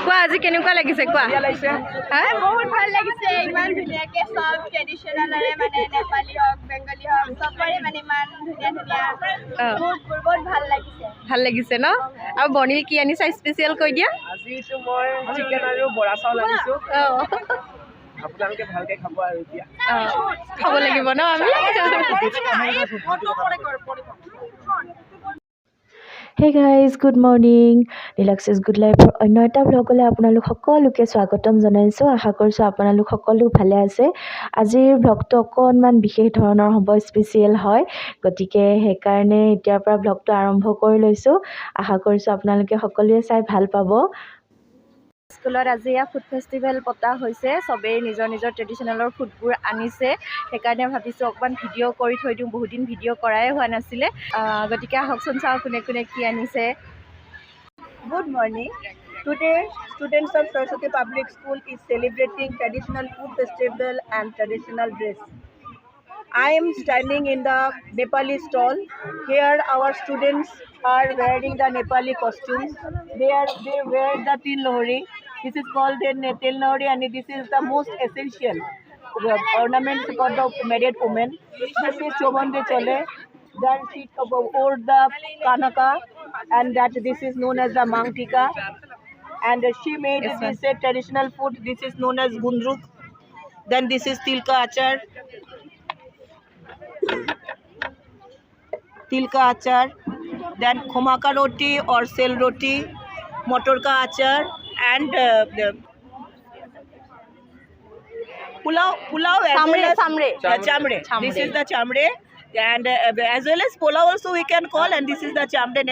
কোৱা আজি কেনেকুৱা লাগিছে কোৱা বহুত ভাল লাগিছে ইমান ধুনীয়াকে সব ট্ৰেডিশনালৰে মানে নেপালী হওক বেংগলী হওক সবৰে মানে ইমান ধুনীয়া বহুত ভাল লাগিছে ন আৰু বনিল কি আনিছা স্পেচিয়েল কৈ দিয়া আজিটো মই চিকেন আৰু বৰা চাউল আনিছো আপোনালোকে ভালকে খাব আৰু এতিয়া খাব লাগিব ন আমি Hey guys, good morning. Nilakshis's Good Life অন্য এটা ব্লগলৈ আপোনালোক সকলোকে স্বাগতম জনাইছো আশা কৰিছো আপোনালোক সকলো ভালে আছে আজিৰ ব্লগটো অকনমান বিশেষ ধৰণৰ হ'ব স্পেচিয়েল হয় গতিকে হেকাৰণে এতিয়াৰ পৰা ব্লগটো আৰম্ভ কৰি লৈছো আশা কৰিছো আপোনালোকে সকলোৱে চাই ভাল পাব স্কুলত আজি ফুড ফেষ্টিভেল পতা হৈছে সবে নিজৰ ট্ৰেডিশনেলৰ ফুডবোৰ আনিছে হেকাৰণে ভাবিছো অকমান ভিডিঅ' কৰি থৈ দিওঁ বহুত দিন ভিডিঅ' কৰাই হোৱা নাছিলে গতিকে আহকচোন চাও কোনে কি আনিছে Good morning. Today, students of Saraswati Public School is celebrating traditional food festival and traditional dress. I am standing in the Nepali stall. Here, our students are wearing the Nepali costumes. They wear the til lohri. This is called the til lohri, and this is the most essential ornament for the married women. This is chobande chole. Then she wore the kanaka, and that this is known as the mangtika. And she made this traditional food. This is known as gundruk. Then this is tilka achar. Then khomaka roti or sel roti, motor ka achar, and pulao chamre. This is the chamre. And as well as pulao also we can call, and this is the chamre.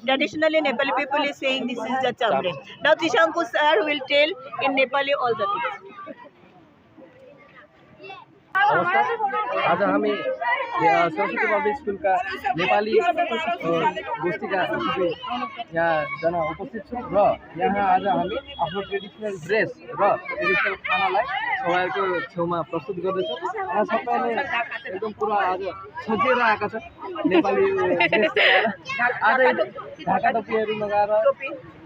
Traditionally Nepali people is saying this is the chamre. Now Tishanku sir will tell in Nepali all the things. आज हामी Saraswati public school का नेपाली गोष्ठी का यहाँ जना उपस्थित छौँ र यहाँ आज हामी आफ्नो ट्रेडिसनल ड्रेस र ट्रेडिसनल खानालाई सबैको छेउमा प्रस्तुत गर्दैछौँ यहाँ सबैले एकदम पुरा आज सजिएर आएका छन् नेपाली ड्रेस लगाएर आज ढाका टोपीहरू लगाएर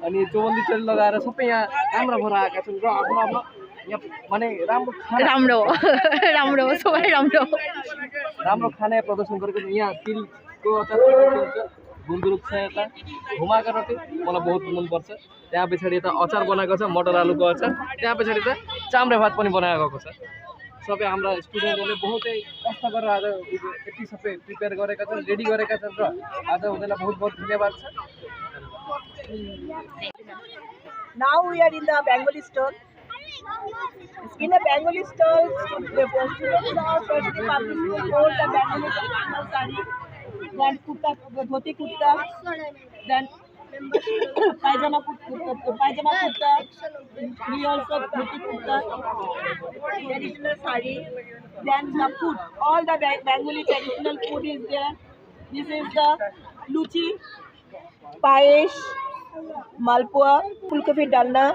अनि चौबन्दी चोली लगाएर सबै यहाँ राम्रो भएर आएका छन् र आफ्नो आफ्नो माने राम्रो सबै राम्रो खाना प्रदर्शन गरेको यहाँ तिलको अचार गुन्द्रुक छ यता घुमाएको रोटी मलाई बहुत मनपर्छ त्यहाँ पछाडि यता अचार बनाएको छ मटर आलुको अचार त्यहाँ पछाडि त चाम्रे भात पनि बनाएको छ सबै हाम्रा स्टुडेन्टहरूले बहुतै कष्ट गरेर आज यति सबै प्रिपेयर गरेका छन् रेडी गरेका छन् र आज उनीहरूलाई बहुत धन्यवाद छ Now we are in the Bengali stall. In the Bengali stall, the students of Saraswati Public School wore the Bengali traditional sari, then kurta, dhoti kurta, then pajama kurta, we also dhoti kurta, traditional sari, then the food, all the Bengali traditional food is there. This is the luchi, payesh, malpua, fulkafi dalna,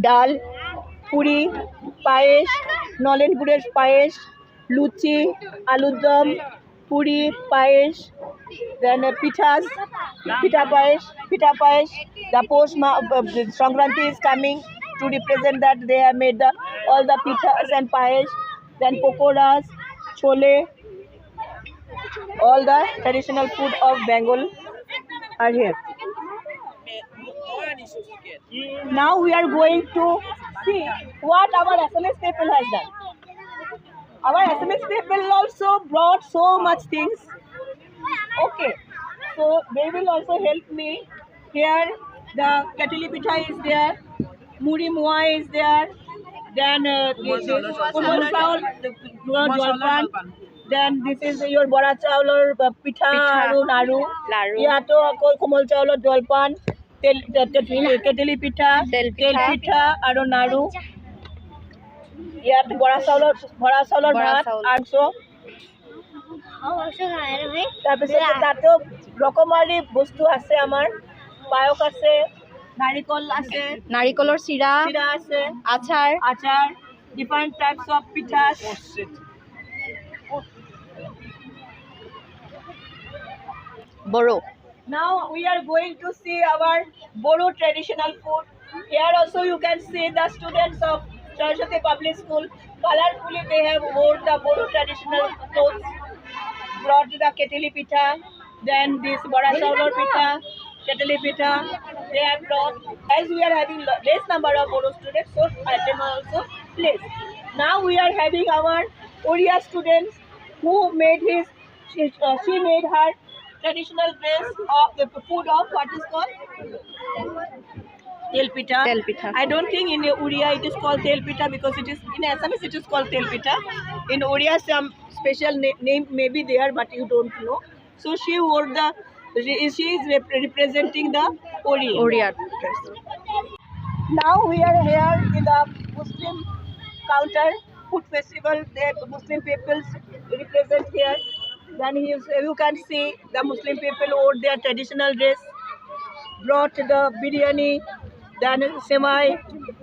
dal, puri, payesh, nolen gurer payesh, luchi, aludam, puri, payesh, then pita payesh. The post Sankranti is coming to represent that they have made all the pitas and payesh, then pakoras, chole, all the traditional food of Bengal are here. Now we are going to see what our SMS people has done. Our SMS people also brought so much things. Okay, so they will also help me. Here the ketili pitha is there, muri moa is there, then this is komal chaul, jolpan. Then this is your bora chaul or pitha naru. Yato komal chaul or jolpan. Ketili pitha, tel pitha, aru naru. Yat bora chaulor bhat, also. তাৰপিছত তাতো ৰকমাৰী বস্তু আছে আমাৰ পায়স আছে নাৰিকলৰ চিৰা আছে আচাৰ different types of pitas. Boro. Now we are going to see our Boro traditional food. Here also you can see the students of Saraswati Public School. Colorfully they have wore the Bodo traditional clothes. Brought the keteli pitha, then this bada chaulor pitha, keteli pitha. They have brought. As we are having less number of Bodo students, so item are also less. Now we are having our Oriya students who made she made her traditional dress of the food of what is called telpita. Telpita. I don't think in Oriya it is called telpita because it is in Assamese it is called telpita. In Oriya some special name may be there but you don't know. So she wore she is representing the Oriya. Oriya. Now we are here in the Muslim counter food festival. The Muslim people represent here. Then you can see the Muslim people wore their traditional dress, brought the biryani, then semai,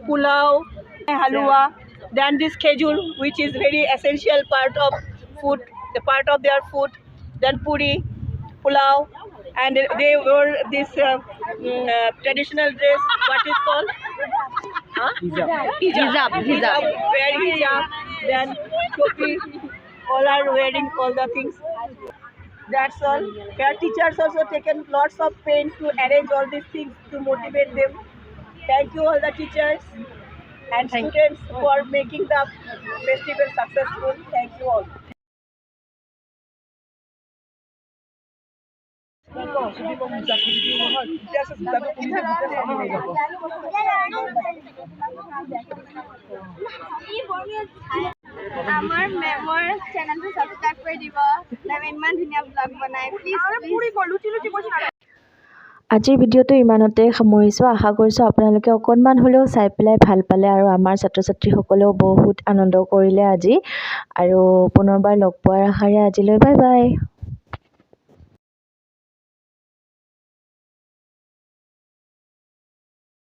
pulao, halwa, then this khejur, which is very essential part of food, the part of their food, then puri, pulao, and they wore this traditional dress, what is called? Huh? Hijab. Wearing hijab, then topi, all are wearing all the things. That's all. Here teachers also taken lots of pain to arrange all these things to motivate them. Thank you all the teachers and students for making the festival successful. Thank you all. আমাৰ মেমৰ চেনেলটো subscribe কৰি দিব মেমে ইমান ধুনীয়া blog বনাই please আজিৰ ভিডিঅ'টো ইমানতে সামৰিছোঁ। আশা কৰিছোঁ আপোনালোকে অকণমান হ'লেও চাই পেলাই ভাল পালে আৰু আমাৰ ছাত্ৰ ছাত্ৰীসকলেও বহুত আনন্দ কৰিলে আজি। আৰু পুনৰবাৰ লগ পোৱাৰ আশাৰে আজিলৈ বাই বাই।